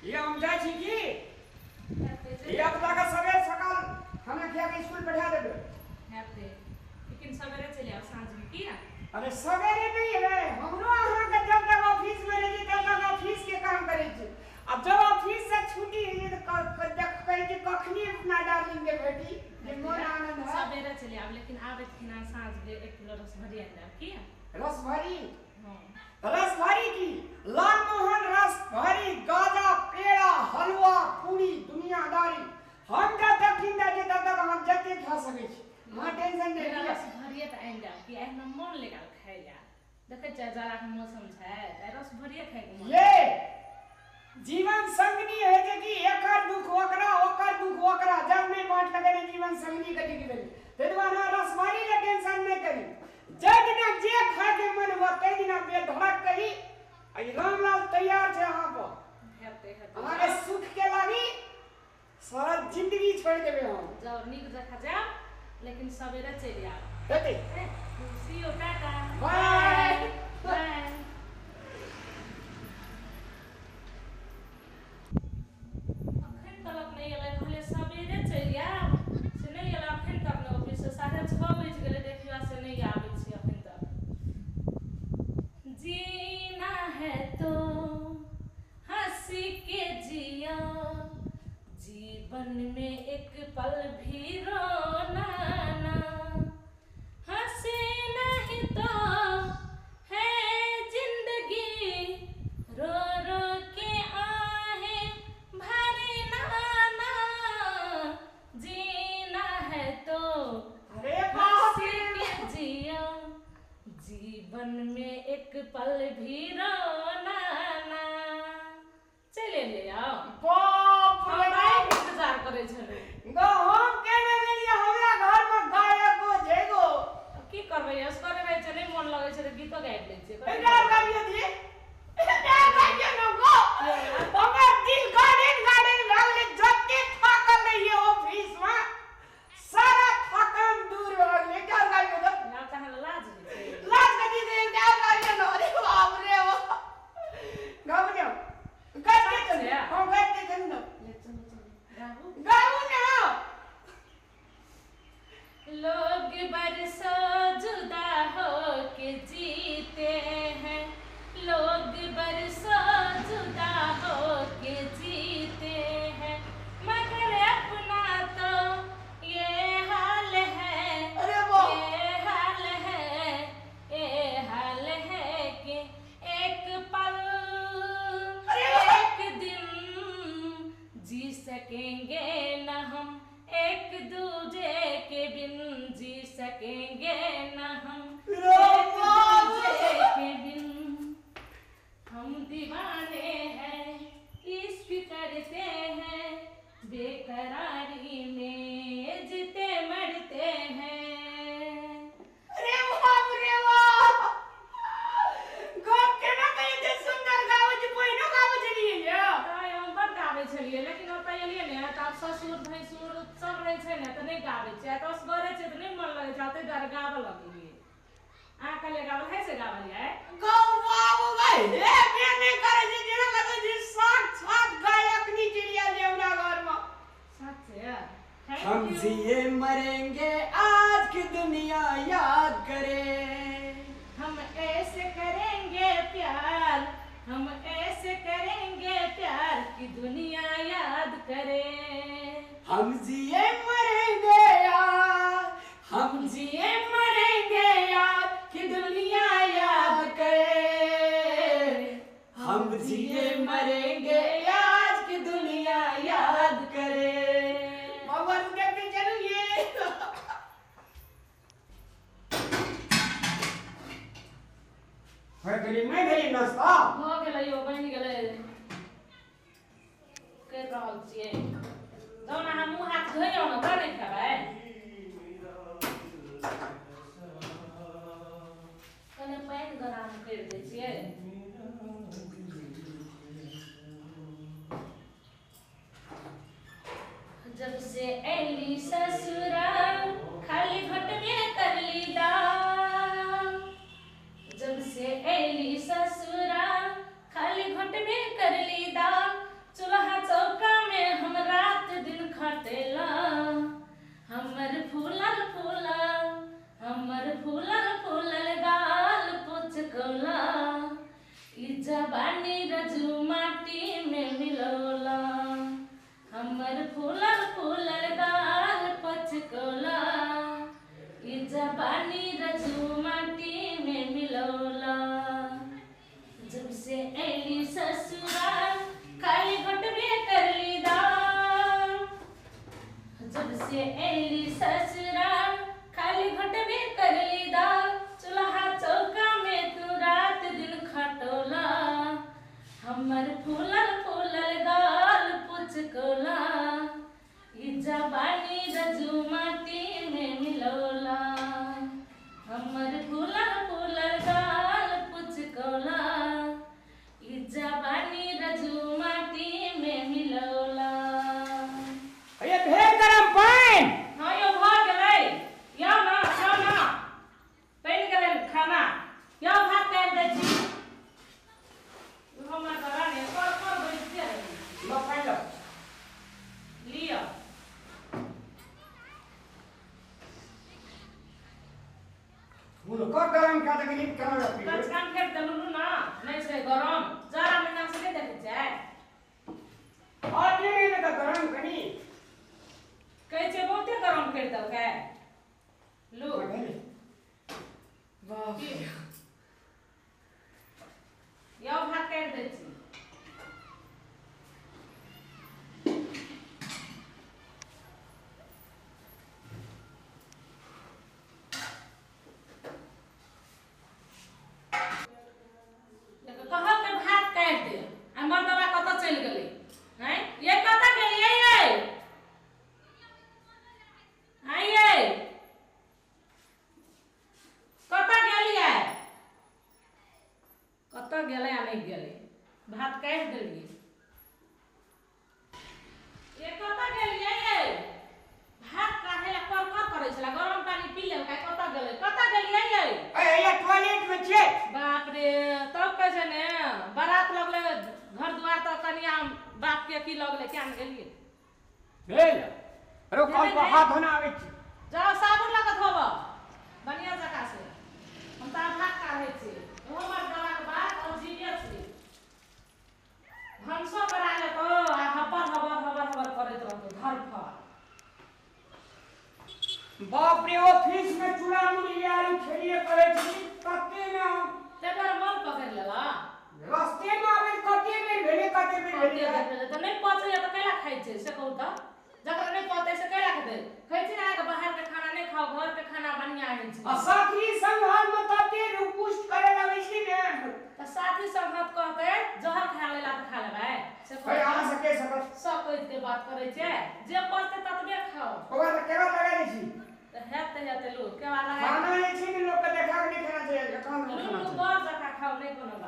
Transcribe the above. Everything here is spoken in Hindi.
ये हम जाय छी की ये अब तक सवेर सकाल खाना खिया के स्कूल पढ़ा देबे हेते लेकिन सवेरे चले आओ सांझ में किया अरे सवेरे नहीं है हमरो अहां के जब तक ऑफिस में रही तब तक ऑफिस के काम करे छी अब जब ऑफिस से छुट्टी है तो देख कहे कि कखनी अपना डार्लिंग के बेटी जे मोर आनंद है सवेरे चले आओ लेकिन आवे खिना सांझ के 1 किलो रस भरी आना किया रस भरी हां रस भरी की लाल मोहन रस भरी गाजा पेड़ा हलवा पूरी दुनियादारी हम जब तक जिंदा जे तब तक हम जते खा सके छी हां टेंशन नहीं मेरा रस भरिए त आइन जाओ कि एहन मन लगा खाइ जा देखे छ जरा के मौसम छै त रस भरिए खाइ के ये जीवन संगनी है जे कि एकर दुख ओकरा जब नहीं बांट लगे जीवन संगनी के टिक गई ते दुआरा रस भरी के टेंशन नहीं करी जय दिन जे खा के मन हो तै दिन बेधड़क कही आई रामलाल तैयार छे हां पर हेते हमारे सुख के लागी सारा जिंदगी छोड़ देबे हम जाओ निक जखा जाओ लेकिन सवेरे चले आओ हेते सी यू टाटा बाय बाय अखन तक नहीं एले पहले सवेरे चले आओ से नहीं एला अखन तक न ऑफिस से 6:30 बज गेले देखियो से नहीं आबै छी अखन तक जीना है तो हंसी के जिया जीवन में एक पल भी रोना ना हंसे नहीं तो है जिंदगी रो रो के आहे भरी ना जीना है तो अरे बाप हंसी रे के जिया जीवन में एक पल भी रोना ना चले ले आओ बाप रे हम इंतजार करे छले गो हम केने गेलिए हमरा घर में गाय को जेगो की करबै यस करबै चले मन लगे छै गीतो गाबि लै छै एटा गाबियो दिए एटा गाबियो न गो हमर दिल गार्डन लागले जत्ते थकल रहिए ऑफिस में सारा थकान दूर हो गेले क्या गाबियो दो ना चाहे लाज होइ छै लाज कथी दे क्या गाबियो न अरे बाप रे गाबियो गाबियो चल हम गाबियो चल न ले चलो चलो गाबू गाबू ना लोग बरसों जुदा हो के जीते हैं लोग बरसों जुदा हो के जीते हैं मगर अपना तो ये हाल है अरे वाह ये हाल है कि एक पल अरे वाह एक दिन जी सकेंगे न हम एक दूजे के बिन जी सकेंगे न हम एक दूजे के बिन हम दीवाने हैं इश्क करते हैं बेकरारी में जीते मरते हैं अरे बाप रे वाह गो केना कहे जे सुंदर गावे जे पहिनो गावे छलिए ये ताय हम बड़ गाबै छलिए लेकिन ओतय एलिए ने त आब ससुर भैंसुर सब रहै छै ने त नहीं गाबै छै त असगरे छै त नहीं मन लगै छै त डर गाबै लगलिए आ कले गाबै है से गाबै गो बाबू भाई हे बेने करे जे जेना लगे जे साक्षात गायक नी चिड़िया जेवना घर में सच है हम जिए मरेंगे आज की दुनिया याद करे हम ऐसे करेंगे प्यार हम ऐसे करेंगे प्यार की दुनिया याद करे हम जिए मरेंगे यार हम जिए मरेंगे यार कि दुनिया याद करे हम जिए मरेंगे आज की दुनिया याद करे भगवान के भी चलिए गली में गली नाश्ता हो गेलै यो बनि गेलै के रहल छियै जौना हम मुँह हाथ धोइयौ न त नहि खेबै कने पानि गरम करि दै छियै जब से ऐली ससुराल खाली घट में कर ली दाल जब से ऐली ससुराल खाली घट में कर ली दाल चूल्हा से एली ससुराल खाली घटबे करली दाल चूल्हा चौका में तू रात दिन खटोला हमर फूलल फूलल गाल पुचकोला ई जवानी रजू माटी में मिलोला हमर फूलल फूलल गाल पुचकोला ई जवानी रजू माटी में मिलोला। ये ढेर गरम पानी हाँ यो भाग गेलै या ना पैन गेलै खाना या भात काट दै छी हमर घरा ने कर बैठ के लो पानी लो लिया बोलो को गरम का तक नीट कर लो कच कान फेर देलु ना नहीं छै गरम जाड़ा महीना से नहीं देखे छै और ये नहीं तो गरम कनी कहै छै बहुते गरम कर देलकै लो वाह या भात काट दै छी कहल के भात काट दे आ मर्दवा कत चल गेलै हैं ये कत गेलियै ये आइए कत गेलियै कत गेलै आ नहीं गेलै भात काट देलियै ये कत गेलियै ये भात काहे ला कर करै छला गरम पानी पी ले कत गेलै कत गेलियै ये ये टॉयलेट में छे बाप रे तब कहे छै ने बारात लगले घर द्वार तो कनिया बाप के की लगले क्या न गेलिए भेल अरे कल को हाथ धोना आवे छी जाओ साबुन लगत होबो बढ़िया जगह से हम त भात काहे छी हमर गला के बात और जीवे छी हम सब करा ले तो आ हबर करैत रहतो घर पर बाप रे ऑफिस में चूड़ा मुड़ी आलू खेलिए करे छी कते में तेकर मन पकड़ लेला रास्ते में आवे कते में भेले तो नहीं पचे तो कैला खाइ छै से कहू त जकरा नहीं पते से कैला खेते कहै छै ना कि बाहर के खाना नहीं खाओ घर के खाना बढ़िया है छै साथी संघाल में कते रुपुष्ट करे लगे छी ने त साथी संगत कहते जहर खा लेला त खा लेबै से भाई आ सके सकत सब कोई के बात करे छै जे पड़ते ततबे खाओ ओकर केरा